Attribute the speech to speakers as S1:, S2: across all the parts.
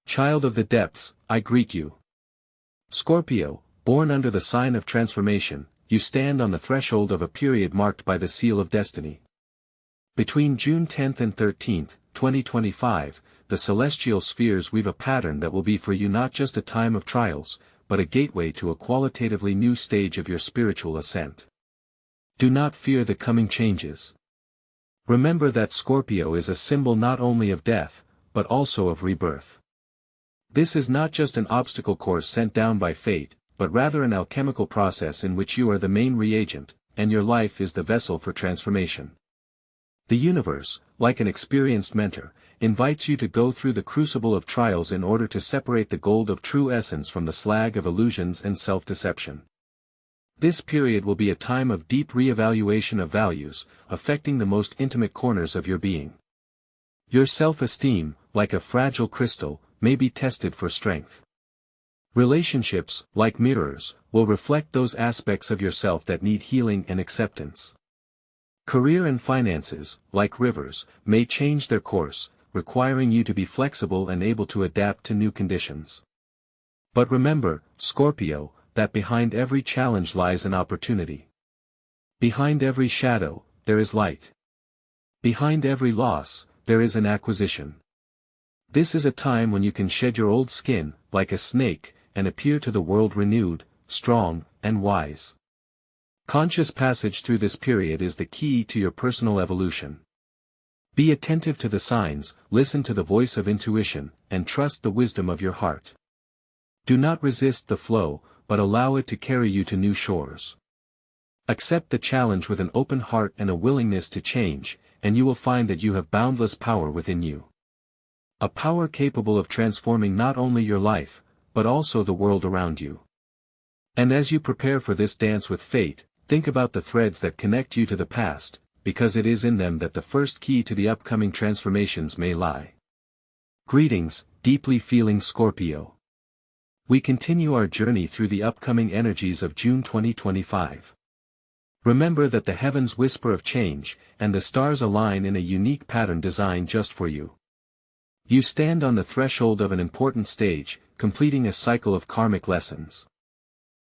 S1: Child of the depths, I greet you. Scorpio, born under the sign of transformation, you stand on the threshold of a period marked by the seal of destiny. Between June 10th and 13th, 2025, the celestial spheres weave a pattern that will be for you not just a time of trials, but a gateway to a qualitatively new stage of your spiritual ascent. Do not fear the coming changes. Remember that Scorpio is a symbol not only of death, but also of rebirth. This is not just an obstacle course sent down by fate, but rather an alchemical process in which you are the main reagent, and your life is the vessel for transformation. The universe, like an experienced mentor, invites you to go through the crucible of trials in order to separate the gold of true essence from the slag of illusions and self-deception. This period will be a time of deep re-evaluation of values, affecting the most intimate corners of your being. Your self-esteem, like a fragile crystal, may be tested for strength. Relationships, like mirrors, will reflect those aspects of yourself that need healing and acceptance. Career and finances, like rivers, may change their course, requiring you to be flexible and able to adapt to new conditions. But remember, Scorpio, that behind every challenge lies an opportunity. Behind every shadow, there is light. Behind every loss, there is an acquisition. This is a time when you can shed your old skin, like a snake, and appear to the world renewed, strong, and wise. Conscious passage through this period is the key to your personal evolution. Be attentive to the signs, listen to the voice of intuition, and trust the wisdom of your heart. Do not resist the flow, but allow it to carry you to new shores. Accept the challenge with an open heart and a willingness to change, and you will find that you have boundless power within you. A power capable of transforming not only your life, but also the world around you. And as you prepare for this dance with fate, think about the threads that connect you to the past, because it is in them that the first key to the upcoming transformations may lie. Greetings, deeply feeling Scorpio. We continue our journey through the upcoming energies of June 2025. Remember that the heavens whisper of change, and the stars align in a unique pattern designed just for you. You stand on the threshold of an important stage, completing a cycle of karmic lessons.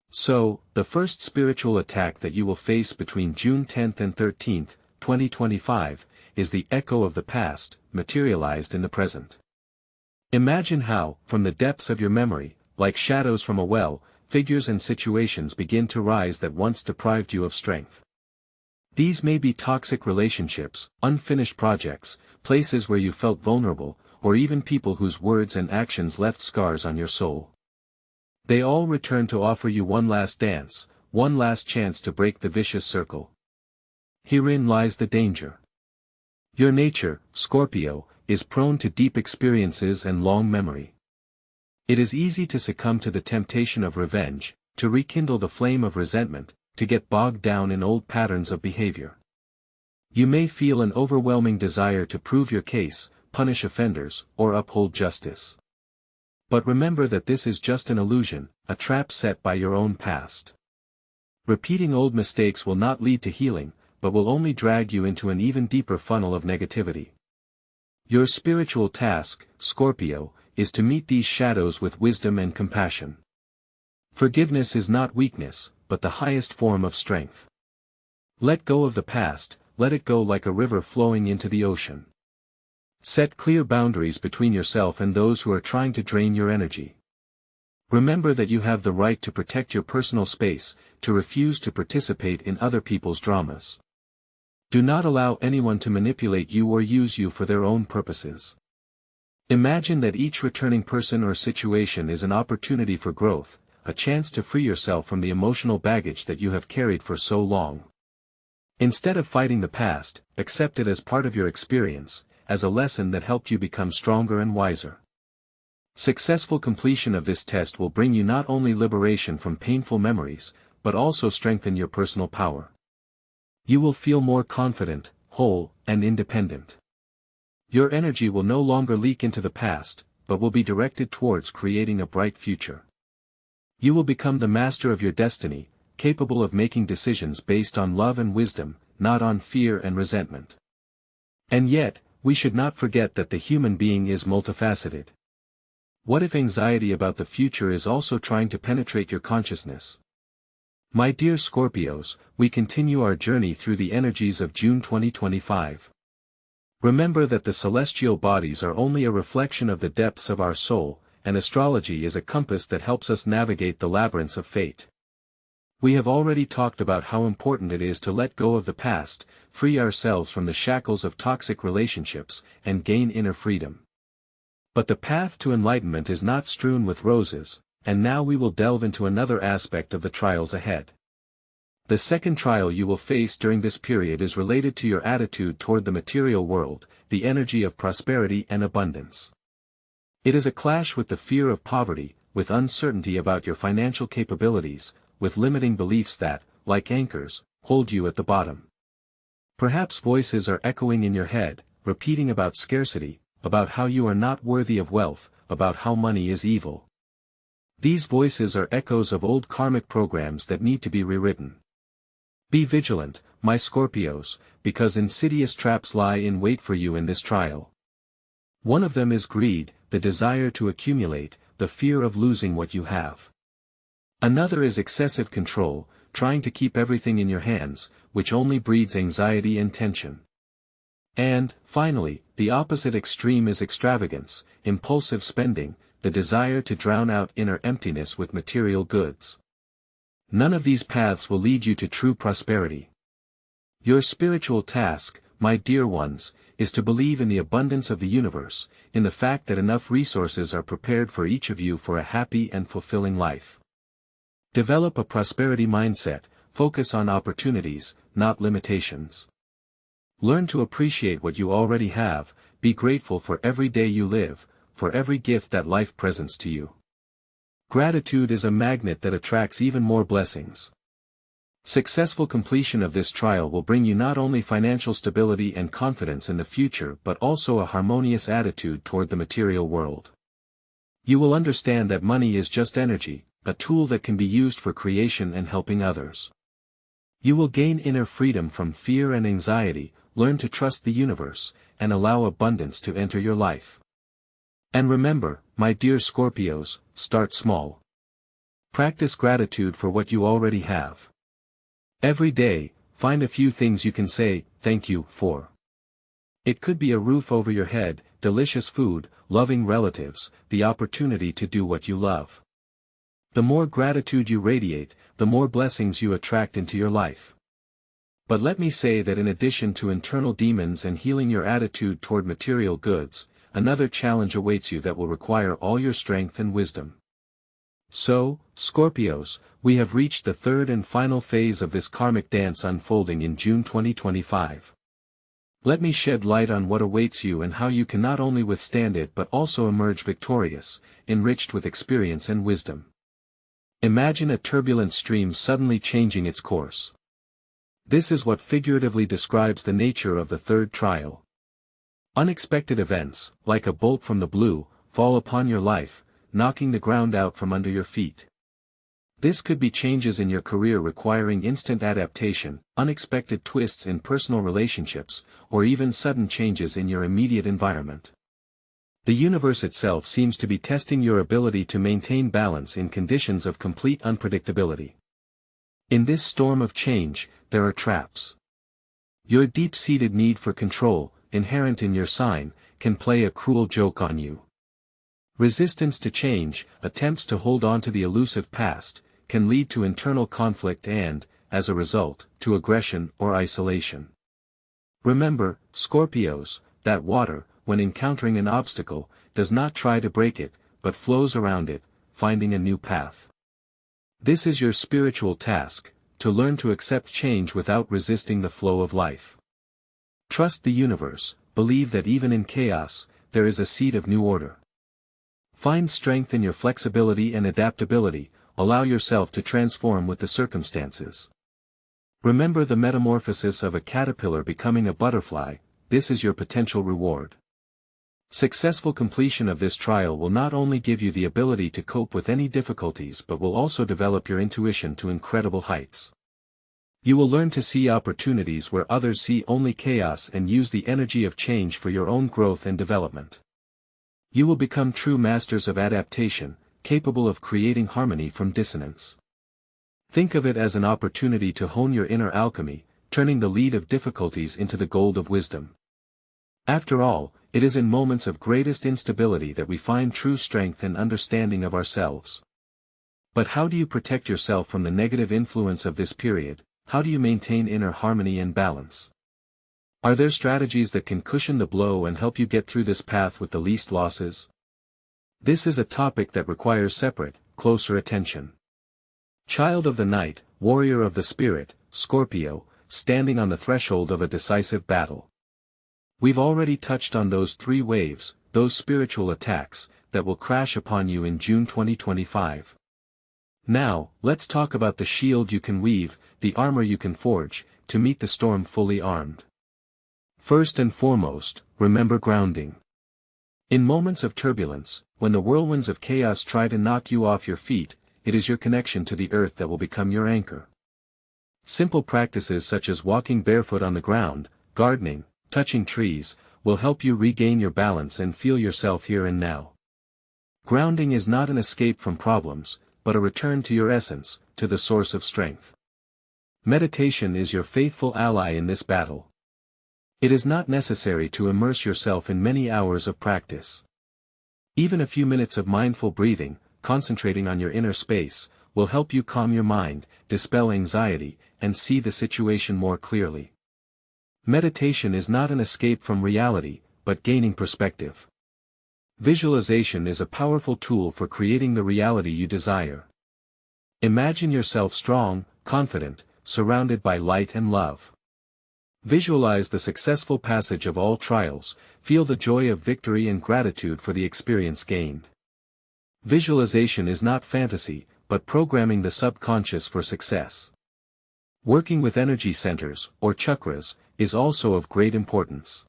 S1: So, the first spiritual attack that you will face between June 10th and 13th, 2025, is the echo of the past, materialized in the present. Imagine how, from the depths of your memory, like shadows from a well, figures and situations begin to rise that once deprived you of strength. These may be toxic relationships, unfinished projects, places where you felt vulnerable, or even people whose words and actions left scars on your soul. They all return to offer you one last dance, one last chance to break the vicious circle. Herein lies the danger. Your nature, Scorpio, is prone to deep experiences and long memory. It is easy to succumb to the temptation of revenge, to rekindle the flame of resentment, to get bogged down in old patterns of behavior. You may feel an overwhelming desire to prove your case, punish offenders, or uphold justice. But remember that this is just an illusion, a trap set by your own past. Repeating old mistakes will not lead to healing, but will only drag you into an even deeper funnel of negativity. Your spiritual task, Scorpio, is to meet these shadows with wisdom and compassion. Forgiveness is not weakness, but the highest form of strength. Let go of the past, let it go like a river flowing into the ocean. Set clear boundaries between yourself and those who are trying to drain your energy. Remember that you have the right to protect your personal space, to refuse to participate in other people's dramas. Do not allow anyone to manipulate you or use you for their own purposes. Imagine that each returning person or situation is an opportunity for growth, a chance to free yourself from the emotional baggage that you have carried for so long. Instead of fighting the past, accept it as part of your experience, as a lesson that helped you become stronger and wiser. Successful completion of this test will bring you not only liberation from painful memories, but also strengthen your personal power. You will feel more confident, whole, and independent. Your energy will no longer leak into the past, but will be directed towards creating a bright future. You will become the master of your destiny, capable of making decisions based on love and wisdom, not on fear and resentment. And yet, we should not forget that the human being is multifaceted. What if anxiety about the future is also trying to penetrate your consciousness? My dear Scorpios, we continue our journey through the energies of June 2025. Remember that the celestial bodies are only a reflection of the depths of our soul, and astrology is a compass that helps us navigate the labyrinths of fate. We have already talked about how important it is to let go of the past, free ourselves from the shackles of toxic relationships, and gain inner freedom. But the path to enlightenment is not strewn with roses, and now we will delve into another aspect of the trials ahead. The second trial you will face during this period is related to your attitude toward the material world, the energy of prosperity and abundance. It is a clash with the fear of poverty, with uncertainty about your financial capabilities, with limiting beliefs that, like anchors, hold you at the bottom. Perhaps voices are echoing in your head, repeating about scarcity, about how you are not worthy of wealth, about how money is evil. These voices are echoes of old karmic programs that need to be rewritten. Be vigilant, my Scorpios, because insidious traps lie in wait for you in this trial. One of them is greed, the desire to accumulate, the fear of losing what you have. Another is excessive control, trying to keep everything in your hands, which only breeds anxiety and tension. And, finally, the opposite extreme is extravagance, impulsive spending, the desire to drown out inner emptiness with material goods. None of these paths will lead you to true prosperity. Your spiritual task, my dear ones, is to believe in the abundance of the universe, in the fact that enough resources are prepared for each of you for a happy and fulfilling life. Develop a prosperity mindset, focus on opportunities, not limitations. Learn to appreciate what you already have, be grateful for every day you live, for every gift that life presents to you. Gratitude is a magnet that attracts even more blessings. Successful completion of this trial will bring you not only financial stability and confidence in the future but also a harmonious attitude toward the material world. You will understand that money is just energy, a tool that can be used for creation and helping others. You will gain inner freedom from fear and anxiety, learn to trust the universe, and allow abundance to enter your life. And remember, my dear Scorpios, start small. Practice gratitude for what you already have. Every day, find a few things you can say, thank you, for. It could be a roof over your head, delicious food, loving relatives, the opportunity to do what you love. The more gratitude you radiate, the more blessings you attract into your life. But let me say that in addition to internal demons and healing your attitude toward material goods, another challenge awaits you that will require all your strength and wisdom. So, Scorpios, we have reached the third and final phase of this karmic dance unfolding in June 2025. Let me shed light on what awaits you and how you can not only withstand it but also emerge victorious, enriched with experience and wisdom. Imagine a turbulent stream suddenly changing its course. This is what figuratively describes the nature of the third trial. Unexpected events, like a bolt from the blue, fall upon your life, knocking the ground out from under your feet. This could be changes in your career requiring instant adaptation, unexpected twists in personal relationships, or even sudden changes in your immediate environment. The universe itself seems to be testing your ability to maintain balance in conditions of complete unpredictability. In this storm of change, there are traps. Your deep-seated need for control, inherent in your sign, can play a cruel joke on you. Resistance to change, attempts to hold on to the elusive past, can lead to internal conflict and, as a result, to aggression or isolation. Remember, Scorpios, that water, when encountering an obstacle, does not try to break it, but flows around it, finding a new path. This is your spiritual task, to learn to accept change without resisting the flow of life. Trust the universe, believe that even in chaos, there is a seed of new order. Find strength in your flexibility and adaptability, allow yourself to transform with the circumstances. Remember the metamorphosis of a caterpillar becoming a butterfly, this is your potential reward. Successful completion of this trial will not only give you the ability to cope with any difficulties but will also develop your intuition to incredible heights. You will learn to see opportunities where others see only chaos and use the energy of change for your own growth and development. You will become true masters of adaptation, capable of creating harmony from dissonance. Think of it as an opportunity to hone your inner alchemy, turning the lead of difficulties into the gold of wisdom. After all, it is in moments of greatest instability that we find true strength and understanding of ourselves. But how do you protect yourself from the negative influence of this period? How do you maintain inner harmony and balance? Are there strategies that can cushion the blow and help you get through this path with the least losses? This is a topic that requires separate, closer attention. Child of the night, warrior of the spirit, Scorpio, standing on the threshold of a decisive battle. We've already touched on those three waves, those spiritual attacks, that will crash upon you in June 2025. Now, let's talk about the shield you can weave, the armor you can forge, to meet the storm fully armed. First and foremost, remember grounding. In moments of turbulence, when the whirlwinds of chaos try to knock you off your feet, it is your connection to the earth that will become your anchor. Simple practices such as walking barefoot on the ground, gardening, touching trees, will help you regain your balance and feel yourself here and now. Grounding is not an escape from problems, but a return to your essence, to the source of strength. Meditation is your faithful ally in this battle. It is not necessary to immerse yourself in many hours of practice. Even a few minutes of mindful breathing, concentrating on your inner space, will help you calm your mind, dispel anxiety, and see the situation more clearly. Meditation is not an escape from reality, but gaining perspective. Visualization is a powerful tool for creating the reality you desire. Imagine yourself strong, confident, surrounded by light and love. Visualize the successful passage of all trials, feel the joy of victory and gratitude for the experience gained. Visualization is not fantasy, but programming the subconscious for success. Working with energy centers, or chakras, is also of great importance.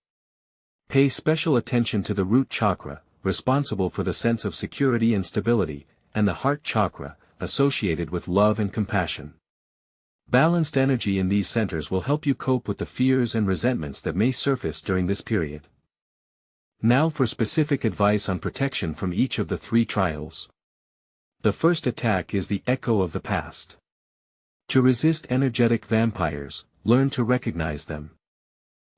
S1: Pay special attention to the root chakra, responsible for the sense of security and stability, and the heart chakra, associated with love and compassion. Balanced energy in these centers will help you cope with the fears and resentments that may surface during this period. Now for specific advice on protection from each of the three trials. The first attack is the echo of the past. To resist energetic vampires, learn to recognize them.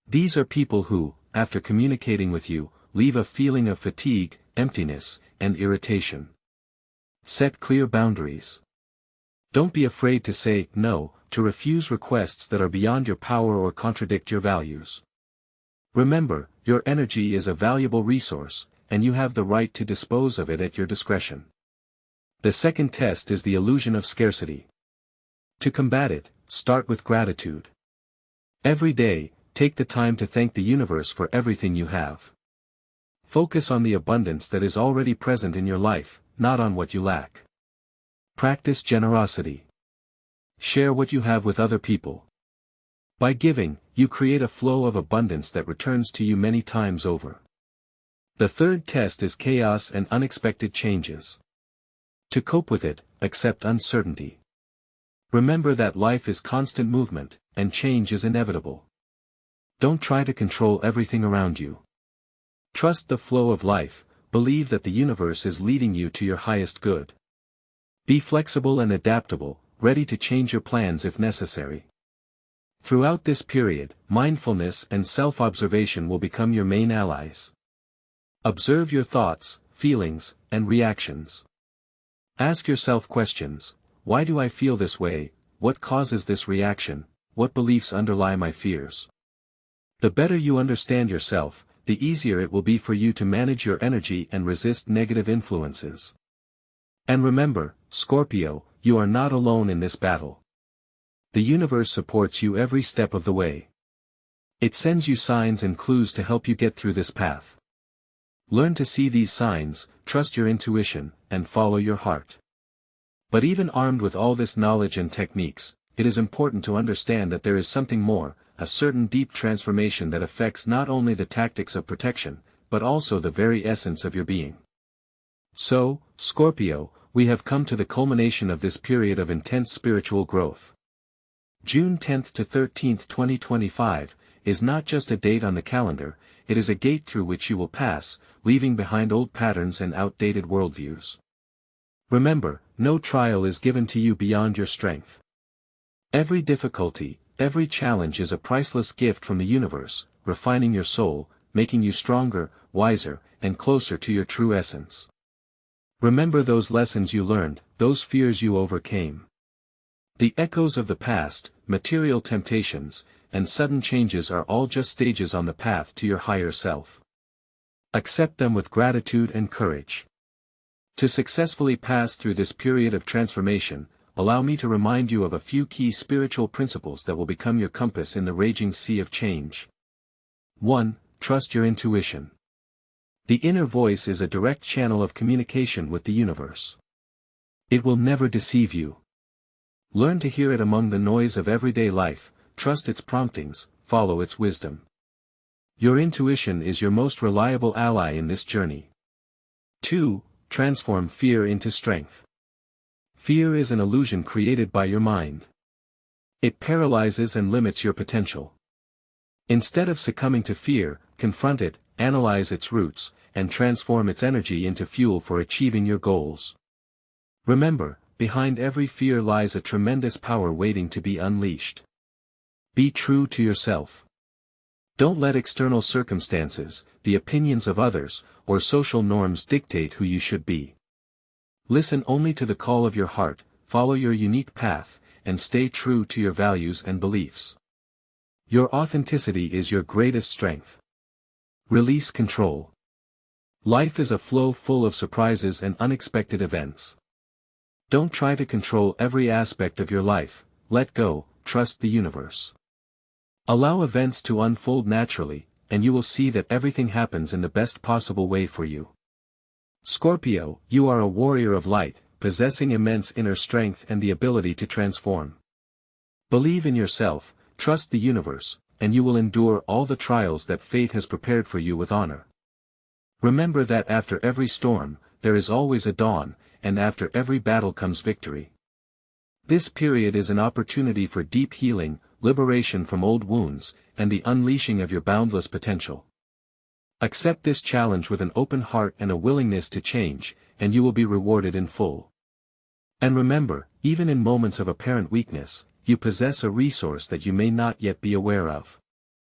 S1: These are people who, after communicating with you, leave a feeling of fatigue, emptiness, and irritation. Set clear boundaries. Don't be afraid to say no, to refuse requests that are beyond your power or contradict your values. Remember, your energy is a valuable resource, and you have the right to dispose of it at your discretion. The second test is the illusion of scarcity. To combat it, start with gratitude. Every day, take the time to thank the universe for everything you have. Focus on the abundance that is already present in your life, not on what you lack. Practice generosity. Share what you have with other people. By giving, you create a flow of abundance that returns to you many times over. The third test is chaos and unexpected changes. To cope with it, accept uncertainty. Remember that life is constant movement, and change is inevitable. Don't try to control everything around you. Trust the flow of life, believe that the universe is leading you to your highest good. Be flexible and adaptable, ready to change your plans if necessary. Throughout this period, mindfulness and self-observation will become your main allies. Observe your thoughts, feelings, and reactions. Ask yourself questions: why do I feel this way? What causes this reaction? What beliefs underlie my fears? The better you understand yourself, the easier it will be for you to manage your energy and resist negative influences. And remember, Scorpio, you are not alone in this battle. The universe supports you every step of the way. It sends you signs and clues to help you get through this path. Learn to see these signs, trust your intuition, and follow your heart. But even armed with all this knowledge and techniques, it is important to understand that there is something more, a certain deep transformation that affects not only the tactics of protection, but also the very essence of your being. So, Scorpio, we have come to the culmination of this period of intense spiritual growth. June 10th to 13th, 2025, is not just a date on the calendar, it is a gate through which you will pass, leaving behind old patterns and outdated worldviews. Remember, no trial is given to you beyond your strength. Every difficulty, every challenge is a priceless gift from the universe, refining your soul, making you stronger, wiser, and closer to your true essence. Remember those lessons you learned, those fears you overcame. The echoes of the past, material temptations, and sudden changes are all just stages on the path to your higher self. Accept them with gratitude and courage. To successfully pass through this period of transformation, allow me to remind you of a few key spiritual principles that will become your compass in the raging sea of change. 1. Trust your intuition. The inner voice is a direct channel of communication with the universe. It will never deceive you. Learn to hear it among the noise of everyday life, trust its promptings, follow its wisdom. Your intuition is your most reliable ally in this journey. 2. Transform fear into strength. Fear is an illusion created by your mind. It paralyzes and limits your potential. Instead of succumbing to fear, confront it, analyze its roots, and transform its energy into fuel for achieving your goals. Remember, behind every fear lies a tremendous power waiting to be unleashed. Be true to yourself. Don't let external circumstances, the opinions of others, or social norms dictate who you should be. Listen only to the call of your heart, follow your unique path, and stay true to your values and beliefs. Your authenticity is your greatest strength. Release control. Life is a flow full of surprises and unexpected events. Don't try to control every aspect of your life, let go, trust the universe. Allow events to unfold naturally, and you will see that everything happens in the best possible way for you. Scorpio, you are a warrior of light, possessing immense inner strength and the ability to transform. Believe in yourself, trust the universe, and you will endure all the trials that fate has prepared for you with honor. Remember that after every storm, there is always a dawn, and after every battle comes victory. This period is an opportunity for deep healing, liberation from old wounds, and the unleashing of your boundless potential. Accept this challenge with an open heart and a willingness to change, and you will be rewarded in full. And remember, even in moments of apparent weakness, you possess a resource that you may not yet be aware of.